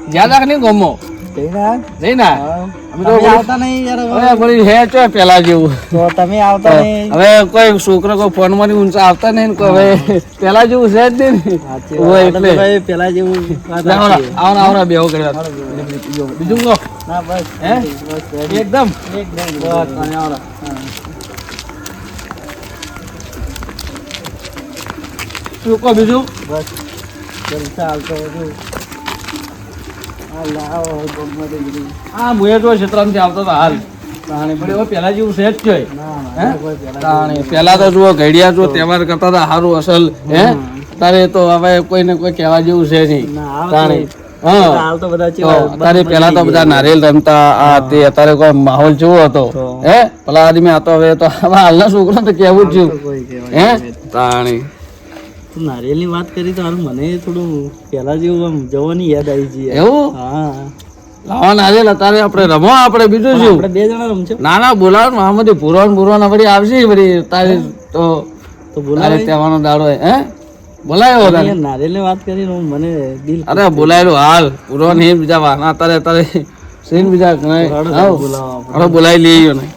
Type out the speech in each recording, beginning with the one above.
જ્યાં રાખ નહીં ગમો પેલા જેવું તમે આવતા નહીં હવે કોઈ છોકરો કોઈ ફોન માં ઊંચા આવતા નહીં હવે પેલા જેવું છે જ નહીં એટલે પેલા જેવું આવના બેહો કર્યા બીજું કહો ના બસ હે એકદમ શું કહો બીજું બસ જલસા આવતો હતું હા મુએ તો ક્ષેત્રમાંથી આવતો હતો હાલ પેલા જેવું છે જ છે પેલા તો જુઓ ઘડિયા જો તહેવાર કરતા હતા સારું અસલ હે તારે તો હવે કોઈને કોઈ કહેવા જેવું છે નહીં અત્યારે પેલા તો બધા નારિયેલ રમતા આ તે અત્યારે કોઈ માહોલ જેવો હતો હે પેલા આદમી હતો હવે તો હાલના છોકરા તો કેવું જ હે તાણી નારિયેલ ની વાત કરી તો મને થોડું પેલા જેવું આમ જવાની યાદ આવી ગઈ એવું હા લાવા નારિયેલ અત્યારે આપણે રમો આપણે બીજું શું આપણે બે જણા રમશે ના ના બોલાવ આમાંથી પુરવાન વળી આવશે વળી તારે તો બોલાવે તહેવાનો દાડો હે બોલાયો નારિયેલ ની વાત કરી મને દિલ અરે બોલાયેલું હાલ પુરવાન એ બીજા વાના અત્યારે સીન બીજા બોલાવી લઈએ ને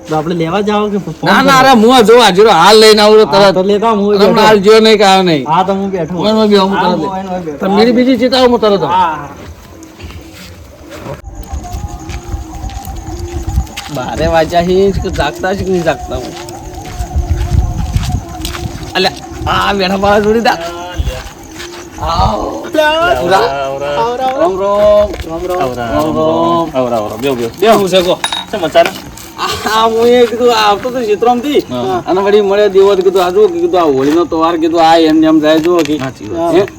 આપણે લેવા જાવ કે ના ના અરે હું જો હાજરો હાલ લઈને આવું તરત લેતા હું હાલ જો નહીં કે નહીં હા તો હું બેઠો મેરી બીજી ચિતાવ હું તરત બારે વાગ્યા હી જાગતા છે કે નહીં જાગતા હું અલ્યા આ બેઠા બાર જોડી દા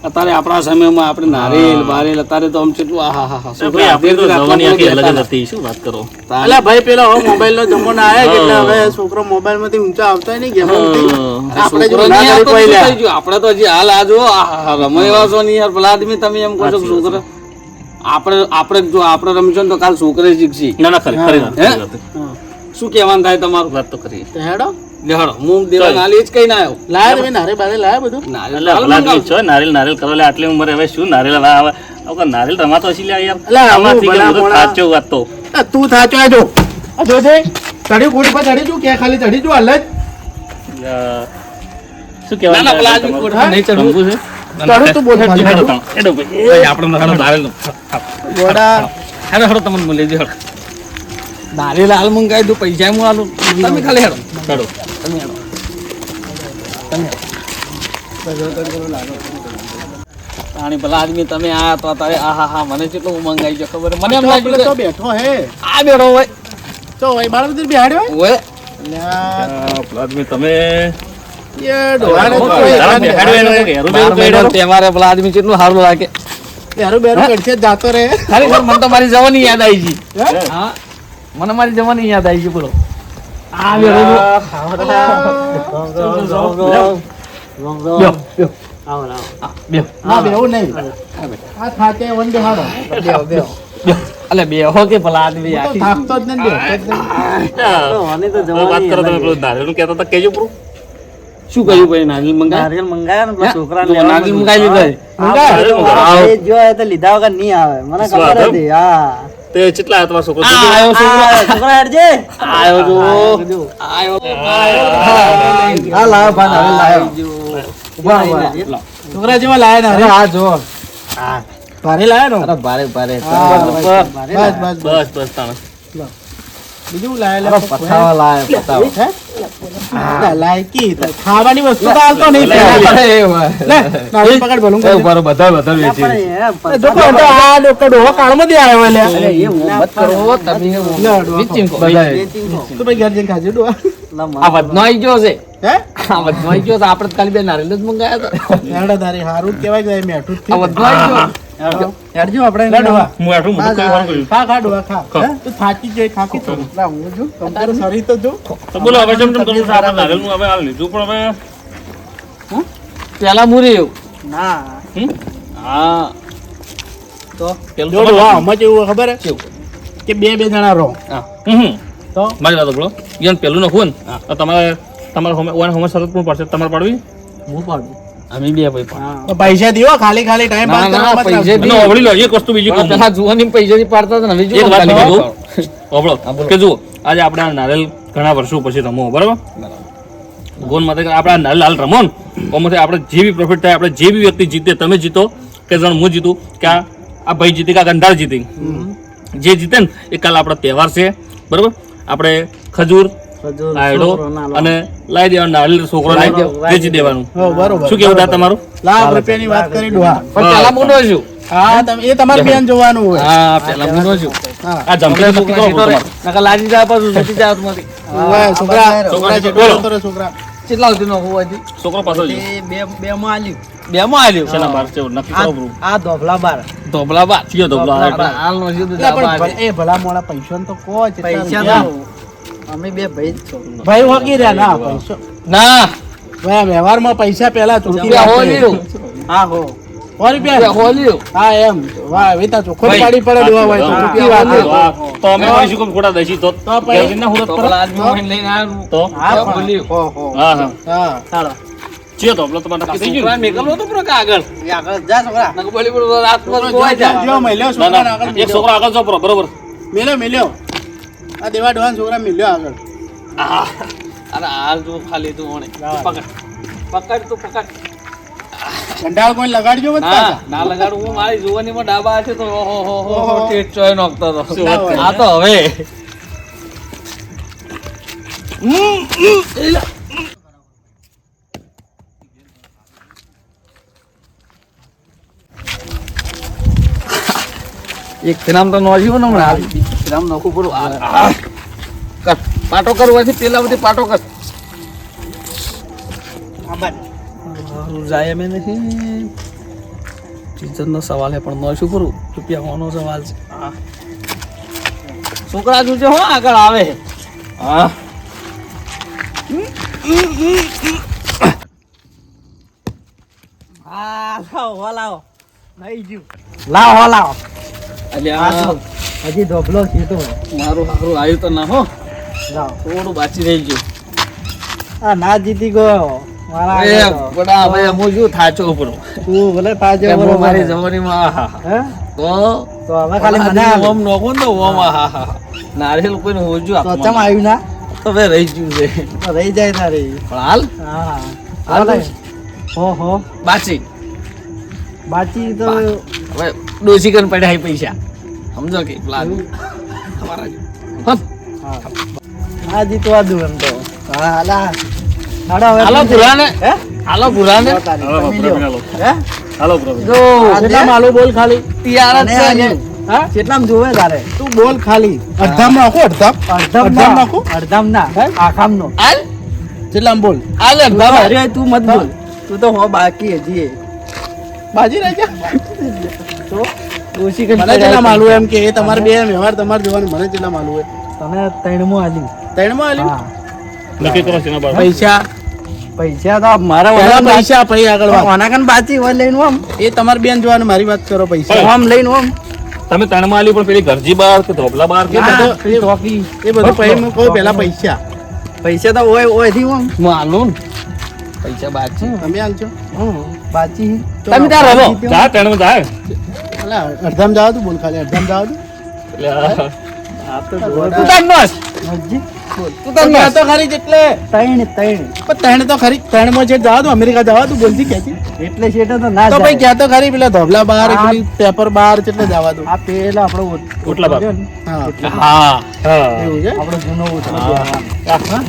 અત્યારે આપણા સમયમાં આપણે નારિયેલ બારેલ અત્યારે તો આમ કેટલું ભાઈ પેલા મોબાઈલ નો જમાનો આવ્યા હવે છોકરો મોબાઈલ માંથી ઊંચા આવતા નહીં આપડે તો હજી હાલ આજો રમો એવા છો નહીં યાર પેલા આદમી તમે એમ કહો છો છોકરા આપણે જો આપણે રમશો તો કાલ છોકરે શીખશી શું કહેવાનું થાય તમારું વાત તો કરી હેડો લેહડો હું દેવા નાલી જ કઈ ના આવ્યો લાયા તમે નારે બારે લાયા બધું નારિયેલ કરો આટલી ઉંમરે હવે શું નારિયેલ આવે નારિયેલ રમાતો હશે સાચો વાત તો તું થાચો આજો જોજે ચડી કોડી પર ચડી જો કે ખાલી ચડી જો હાલ શું કહેવાય નહીં ચડવું છે ચડો તું બોલ આપણે હેડો તમને લઈ દે નારિયેલ હાલ મંગાવી દઉં પૈસા હું હાલું તમે ખાલી હેડો તમે હેડો પાણી ભલા આદમી તમે આયા તો તારે હા મને કેટલું મંગાવી ગયો ખબર મને એમ લાગ્યું તો બેઠો હે આ બેઠો હોય તો ભાઈ બાળ બધું બેહાડ્યો હોય આદમી તમે તહેવારે પેલા આદમી કેટલું સારું લાગે જાતો રે ખરેખર મને તો મારી જવાની યાદ આવી ગઈ હા મને મારી જવાની યાદ આવી ગઈ બોલો અલે બે હો કે પેલા આદમી થાકતો જ નથી કેતા હતા કેજો પૂરું શું કહ્યું ભાઈ નારિયેલ મંગાયા છોકરા નારિયેલ મંગાવી લીધા જો તો લીધા વગર નહીં આવે મને ખબર હતી હા તે કેટલા તમારો છોકરો છોકરા હેડજે આયો હા લાયો ભાઈ લાયો છોકરા જેવા લાયા ને હા જો હા ભારે લાયા ને ભારે બસ બીજું લાયા પતાવા લાયા લાયકી ખાવાની વસ્તુ તો હાલતો નહીં પકડ બોલું બધા વેચી આ ડોકડો કાળમાં દે આવ્યો લે અરે એ મત કરો તમે વેચીમ કો તો ભાઈ ઘર જઈને ખાજો ડોવા આ વધનો આવી ગયો છે હે આ વધનો આવી ગયો તો આપણે કાલે બે નારિયેલ જ મંગાયા હતા હેડા તારી હારું કેવાય કે મેઠું આ વધનો આવી ગયો હેડજો આપણે ડોવા હું આઠું મોટું કઈ ફોન કર્યું ખા ડોવા ખા તું થાકી જાય ખાકી તો લા હું જો તમારું શરીર તો જો તો બોલો હવે જમ કરું સારા નારિયેલ નું હવે હાલ લીધું પણ હવે પેલા મુરી ના હા તો જો ડોવા આમાં જેવું ખબર હે કે બે જણા રહો હા તો મારી વાત બોલો યન પેલું નખું ને તમારે તમારે હોમે શરત પણ પડશે તમારે પાડવી હું પાડું અમે બે ભાઈ પાડ. તો પૈસા દીવો ખાલી ખાલી ટાઈમ પાસ ના, ના, કરવા મત પૈસા લાવજો. અને ઓવળી લો એક વસ્તુ બીજી કહું પેલા જુવાની પૈસા થી પાડતા હતા ને હવે એક જો વાત ખાલી કીધું પાડો. ઓવળો કે જુઓ આજે આપણે આ નારિયેલ ઘણા વર્ષો પછી રમો બરાબર ગોન માટે આપણે આ નારિયેલ હાલ રમો ને એમાંથી આપણે જે બી પ્રોફિટ થાય આપણે જે બી વ્યક્તિ જીતે તમે જીતો કે જણ હું જીતું કે આ ભાઈ જીતી કે આ ગંધાર જીતી જે જીતે ને એ કાલ આપણો તહેવાર છે બરાબર આપણે ખજૂર આયડો અને લાવી દેવાનું નારિયેલ છોકરો વેચી દેવાનું હો, બરોબર શું કેવું થાય તમારું લાખ રૂપિયાની વાત કરી ડોહા પણ પેલા હું નો છું. હા એ તમારે બેન જોવાનું હોય હા પેલા હું નો છું. હા આ જમતી નક્કી કરો તમારે નકર લાજી જાય પાછું છૂટી જાય હાથમાંથી. ઓય, છોકરા છોકરા છોકરા જેટલો બોલો. જતો રહે, છોકરા કેટલા સુધી નો હોવાથી છોકરો પાછો જ. બે માં આલ્યું શેના બાર છે નક્કી કરો બરું ધોબલા બા કયો ધોબલો આવે? હાલ નો છે તો એટલે પણ ધાબા ભ- એ ભલા મોડા પૈસા તો કહો કેટલા પૈસા રૂપિયા? તો અમે બે ભાઈ જ છો. ભાઈ હોકી રહ્યા ના પૈસા ના ભાઈ આ વ્યવહારમાં પૈસા પહેલા ચૂકી રૂપિયા રાખે. હોલ્યું હા હો સો રૂપિયા હોલ્યું હા એમ વાહ હવે તો ચોખ્ખો ભાઈ, પાડી પડે ડોહા હોય તો હા, ચૂકી રાખે. તો અમે મળીશું કેમ ખોટા દઈશું તો તો પછી- ઘેર જઈને હુરત તો કરો. પેલા આદમી મોહીને લઈને આવ્યો. તો હા બોલ્યું. હો, હો. હા હા હા ચાલો ચિયો ધોબલો તમારે નક્કી થઈ છોકરાને ગયું ને? મેકલવો તો પૂરો કે આગળ એ આગળ જા છોકરા નકર બોલી પડો રાતમાં છોકરો ખોવાઈ જાય. જો મળ્યો ના છોકરાને ના આગળ એક છોકરો આગળ છો બરોબર મિલ્યો આ દેવા ડોહાના છોકરા મિલ્યો આગળ અરે હાલ જો ખાલી તું ઓણે પકડ તું પકડ ઘંટાળ કોઈ લગાડજો મત ના પાછા. ના લગાડું હું મારી જુવાનીમાં ડાબા છે તો ઓહો હો હો ઓહો. ટેટ ચોય નોખતો હતો શું વાત કરે? આ તો હવે એક ગ્રામ તો નોખ્યું ને હમણાં ગ્રામ નોખું પૂરું કર પાટો કરવાથી પેલા બધી પાટો કર જાય એમ નથી ટીચરનો સવાલ છે પણ નોશું પૂરું રૂપિયા હોવાનો સવાલ છે છોકરા જોજો હો આગળ આવે હા લાવો નહીં જ્યું લાવો એટલે આ હજી ધોબલો છે તો મારું સારું આવ્યું તો ના હો લાવો થોડું બાકી રહી ગયું આ ના જીતી ગયો મારા એ આગળ તો. બડા ભાઈ હું શું થાચો ઉપર તું ભલે પાછો કે હું બરોબર. મારી જવાનીમાં આહા હે? તો તો હવે ખાલી મને આદમી ઓમ નોખો ને તો ઓમ આહા નારિયેલ કોઈને હોજ્યું તો હાથમાં ચમ આવ્યું ના તો હવે રહી ગયું છે તો રહી જાય તારી પણ હાલ હા હાલ હાલે. હો બાચી બાકી તો હવે ડોસી કન પડ્યા હે પૈસા સમજો કે પ્લાન તમારા જ. હમ. આ જીતવા દઉં એમ તો હા હાલા હાલો હવે હાલો તું ભૂરાને હે? હાલો ભૂરાને જો તારી, હાલો, તમે લ્યો. હાલો. હે? હાલો પ્રવીણ. જો કેટલા માલું બોલ ખાલી તૈયાર જ અને છે આજે હજુ. હા કેટલામાં જોવે તારે તું બોલ ખાલી અડધામ નાખો અડધામ અડધામ અડધામ ના નાખું? અડધામ ના આખામ નો હાલ કેટલામ બોલ હાલ અડધા અરે તું મત બોલ તું તો હો બાકી હજી બાજી રહી જા તો ઓછી કઈ મને કેટલા માલું એમ કે એ તમારે બે વ્યવહાર તમારે જોવાનું મને કેટલા માલું હોય તને ત્રણમું આલ્યું ત્રણમાં આલ્યું? હા નક્કી કરો શેના બાર પૈસા પૈસા તો મારા પહેલા ઓલા પૈસા પછી આગળ વાત ઓના કન બાચી હોય લઈને આમ એ તમારે બેન જોવાનું મારી વાત કરો પૈસા આમ લઈને આમ તમે ત્રણમાં આલ્યું પણ પેલી ઘરજી બાર કે ધોબલા બાર કે એ બધું પેલી ટોકી એ બધું પછી હું કહું પહેલા પૈસા પૈસા તો હોય હોય થી આમ હું હાલું ને. પૈસા બાકી તમે આલજો બાચી તમે ત્યાં રહો જા ત્રણમાં જાય અલા અડધામ જવા દઉં બોલ ખાલી અડધામ જવા દઉં એટલે આ આ તો તું તાર નોસ હજી તું તાર તો નોસ તો ખરી જેટલે ત્રણ પણ ત્રણ તો ખરી ત્રણમાં છે જવા દઉં અમેરિકા જવા દઉં બોલતી ક્યાંથી એટલે શેઠ તો ના તો ભાઈ જાય. ક્યાં તો ખરી પેલા ધોબલા બહાર આ- પેલી પેપર બહાર કેટલે જવા દઉં આ પેલા આપણો ઓટલા બાર. હા હા હા એવું છે આપણો જૂનો ઉતરો હા.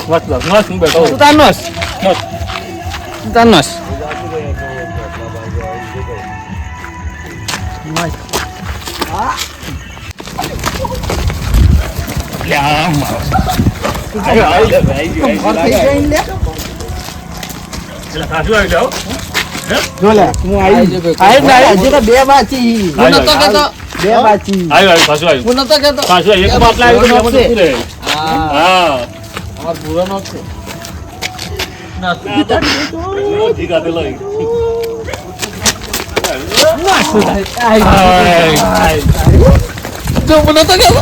મસ્ત મસ્ત હું બેઠો તું તાર નોસ મસ્ત. તું તાર નોસ એટલે આ મારો. આવ્યો, આવ્યો, આવ્યો, આવ્યો. એટલે સાચું આવી જાઓ જો લે હું આવી આવી ગયો. આવી ને આવી. હજી તો બે બાચી હું નતો કહેતો બે બાચી આવ્યો આવ્યો પાછું આવ્યું હું નતો કહેતો પાછું આવ્યું. એક બાટલા આવ્યું તો નોખશે. બધું રે. હા હા અમાર ભૂરો નોખશે. ઠીક આ પેલો એક. જો હું નતો કહેતો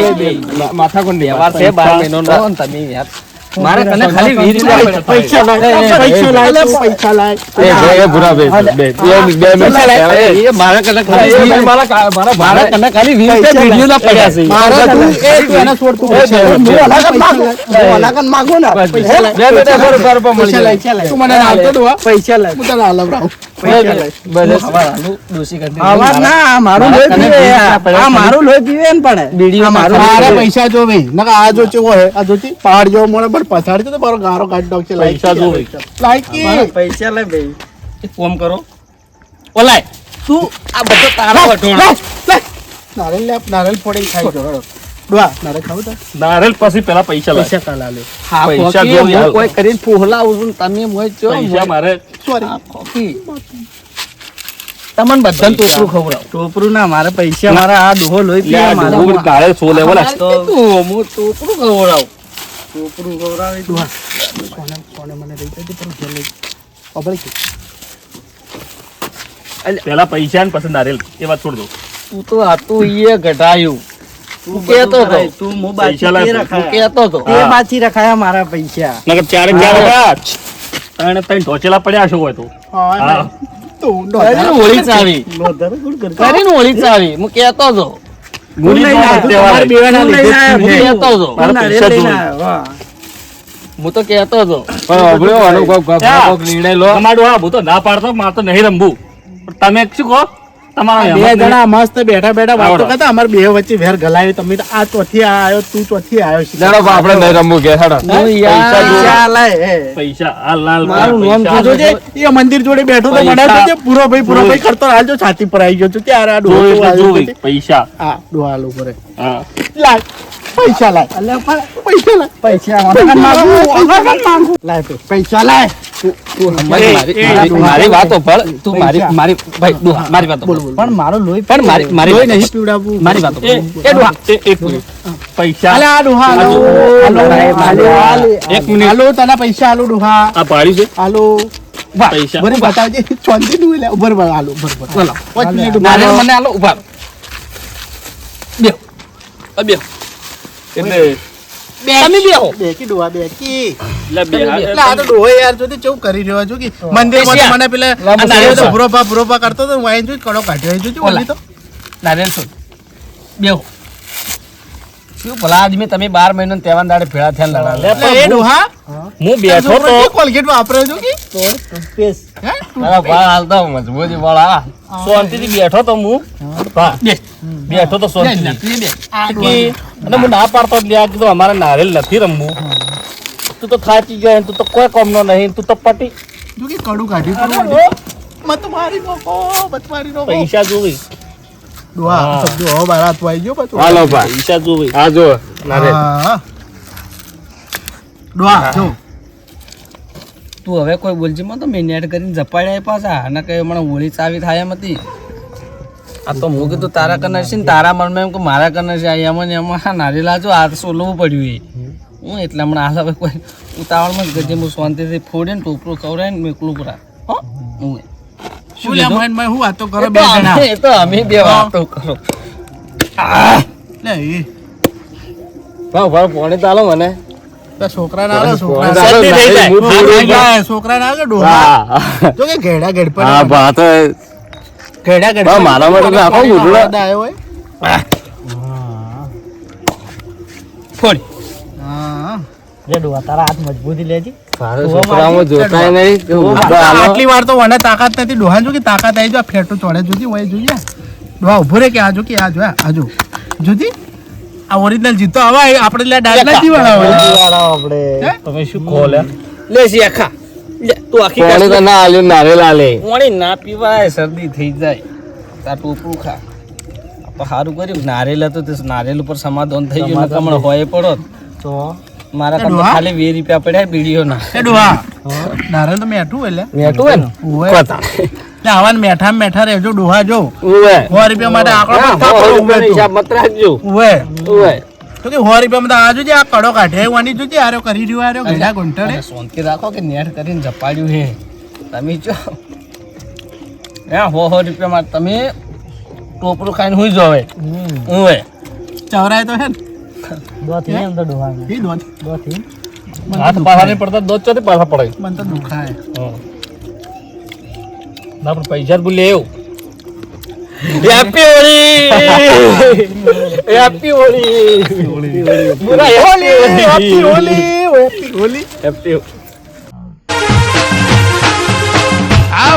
માથા કોણ વ્યવહાર છે 12 મહિનાનો અને તમે યાર મારે કને ખાલી 20 રૂપિયા પૈસા લાય એ ભૂરા બે મારે કને ખાલી મારા કને ખાલી 20 રૂપિયા વિડિયો ના પડ્યા છે એને છોડ તું પૈસા તું મને હાલતો ડોહા પૈસા લાય હું તને હાલવ રાવ આવા ના મારું લોહી પીવે આ મારું લોહી પીવે ને પણ બીડીઓ મારું મારા પૈસા જો ભાઈ નકા આ જો ચેવો હે આ જોતી પહાડ જેવો મને પણ પછાડી તો મારો ગારો કાઢી નાખશે પૈસા જો ભાઈ. લાઈકી પૈસા લે ભાઈ એક ફોન કરો ઓલાય તું આ બધો તારો વટોણો નારેલ ફોડી ખાઈ જો ડોહા નારેલ ખાવું તો નારેલ પછી પેલા પૈસા લાય પૈસા કાલા લે હા પૈસા પૈસા જો યાર. કોઈ કરીને ફોહલાવું છું ને તમે મોય છો પૈસા મારે સોરી તમને બધાને ટોપરું ખવડાવ ટોપરું ના મારે પૈસા મારા આ ડોહો લોહી લે આ પીવે ડોહો મારા નારેલ સો લેવલ આ. હું ટોપરું ખવડાવ ટોપરું ગૌરાવી ડોહા કોને મને દઈ દે પર ઘેર લઈ અબળ કે પેલા પૈસા ને પછી નારેલ એ વાત છોડ દો તું તો હતું ઈએ ઘટાયું તું કેતો તો તું મો પૈસા બાચી લાય. તું રખાયા કેતો તો તે બાચી રખાયા મારા પૈસા નકર ચારે ચાર ત્રણ ઢોચેલા પડ્યા છો હોય તો હા હા. તું કરીને હોળી ચાવી કરીને હોળી ચાવી હું કેતો તો ગુડી લઈને નો આવ્યો. તહેવાર તમારે બેવાના તું લઈને લીધે હું આવ્યો. કેતો તો મારા નારિયેળ પૈસા લઈને જોવે. આવ્યો, વાહ. હું તો કેતો તો પણ અભળ્યો આનો કોક નિર્ણય લો તમારું હા હું તો ના પાડતો મારે તો નહીં રમવું પણ તમે શું કહો તમારા બે જણા મસ્ત બેઠા બેઠા વાતો આવડો. કરતા અમારે બે વચ્ચે વેર ગલાવી તમે તો આ ચોથી આવ્યો તું ચોથી આવ્યો છે લેડો બા, આપણે નહીં રમવું કે હેડો હું યાર પૈસા લાય હે. પૈસા હાલ લાલ મારું નામ પૈસા. જોજે એ મંદિર જોડે બેઠો તો મને પૈસા. જોજે પૂરો ભાઈ કરતો હાલજો છાતી પર આવી ગયો છું ત્યારે આ ડોહો જોઈ કેવો એટલે આવ્યો જોઈ. છે. પૈસા હા ડોહા આલુ કરે હા લાય પૈસા લાય અલ્યા પણ પૈસા લાય પૈસા લાય પૈસા લાય મારી વાતો પણ તું મારી ભાઈ ડોહા, મારી વાતો પણ પણ મારો લોહી પણ મારી લોહી વાતો નહીં પીવડાવવું મારી વાતો એ ડોહા, એક મિનિટ. પૈસા અલે આ ડોહા આલો એક મિનિટ આલો તને પૈસા આલો ડોહા આ પાડ્યું છે આલો પૈસા બરી બતાવજે ચોંધી નું લે બરોબર આલો બરોબર બોલો. 5 મિનિટ નારિયેળ મને આલો ઉભા રહો. બેહો. આ બેહો. એટલે તમે બેહો. બેકી ડોહા બેકી લે બે હાથ. એટલે આ તો ડોહો યાર જો તે કેવું કરી રહ્યો છો કે મંદિરમાં તો મને પેલા આ નારિયેળ તો ભૂરોપા કરતો તો વાઈન જોઈ કડો કાઢ્યો જોજો ઓલી તો નારિયેળ છોડ. બેહો. શું ભલા આદમી તમે 12 મહિનાના તહેવાર દાડે ભેળા થયા ને લડાવે. એટલે એ ડોહા હું બેઠો તો કોલગેટ વાપરે છો કે ટૂથપેસ્ટ હે મારા વાળ હાલતા મજબૂતી વાળા. શાંતિથી બેઠો તો હું હા બેઠો તો શાંતિથી અને હું ના પાડતો જ લ્યા કીધું અમારે નારેલ નથી રમવું તું તો થાચી ગયો તું તો કોઈ કામનો નહીં તું તો પટી જો કે કડું કાઢ્યું મત મારી દો મત મારી દો પૈસા જોવી ડોહા સબ્જો હો બાર હાથ આવી ગયો પાછું હાલો ભાઈ પૈસા જોવી આ જો નારે હા ડોહા જો તું હવે કોઈ બોલજી માં તો મેનેટ કરીને જપાડ્યા પાછા અને કઈ હમણાં હોળી ચાવી થાય એમ હતી. આ તો હું કીધું તારા કનર છે ને તારા મનમાં એમ કે મારા કનર છે એમાં ને એમાં નારેલા જો આ સોલવું પડ્યું એ હું એટલે હમણાં હાલ હવે કોઈ ઉતાવળમાં જ ગજે હું શાંતિથી ફોડીને ટોપરું ખવડાવીને મેકલું કરા હો હું શું લે મન હું વાતો કરો એ બે તો જણા અમે- એ તો અમે બે વાતો કરો. લે એ ભાવ ભાવ પોણી ચાલો મને તો છોકરા ના આલો છોકરા પોણી ચાલો, સત્ય થઈ જાય. હું પૂરું ના છોકરા ના આલો ડોહા હા જો કે ઘેડા ઘેડ પર હા ભા તો ઘેડા ઘેડ બા, મારા માટે નાખો ગુડડો. આવ્યો હોય ફોડી. હા રે ડોહા તારા હાથ મજબૂતી લેજી મારા છોકરામાં જોતાય નહીં કે ઊભો હાલો. આટલી વાર તો મને તાકાત નથી ડોહા જો કે તાકાત આવી જો ફેટો ચોડે જોજી હોય જોઈએ ડોહા ઉભો રે કે આ જો કે આ જો આ જો જોજી આ ઓરિજિનલ જીતો હવે આપણે લે ડાયલા જીવાના હોય આપણે હે? તમે શું કહો લે લે છે આખા લે તું આખી પોણી તો ના આલ્યું નારેલ આલે પાણી ના પીવાય શરદી થઈ જાય તાર ટોપરું ખા આપણે સારું કર્યું નારેલ હતું તે નારેલ ઉપર સમાધાન થઈ ગયું નકર હમણાં હોય પડો તો મારા એ કરતા ડોહા? ખાલી 20 રૂપિયા પડ્યા બીડીઓ ના એ ડોહા નારેલ તો મેઠું એટલે મેટું હોય ને ઓય લે આવાન મેઠા મેઠા રહેજો ડોહા જો ઉવે 100 રૂપિયા માટે આંકડો હા, પણ કાપડો ઉભે તું. હિસાબ મત રાખજો ઉવે ઉવે તો કે 100 રૂપિયામાં તો આ જોજે આ કડો કાઢે વાની જોજે આર્યો કરી રહ્યો આર્યો ઘેડા ગુંટડે અને શાંતિ રાખો કે નેટ કરીને જપાડ્યું હે તમે જો હે 100 રૂપિયામાં તમે ટોપરું ખાઈને હુઈ જાવ હવે ચવરાય તો હે ને દોથી એમ તો ડોહાને એ દોત દોથી હાથ પાછા નહીં પડતા દોત ચોથી પાછા પડે મને તો દુખાય હા. ના પણ પૈસા જ ભૂલી એવું હેપી હોળી હેપી હોળી પૂરા Holi happy Holi happy Holi happy આ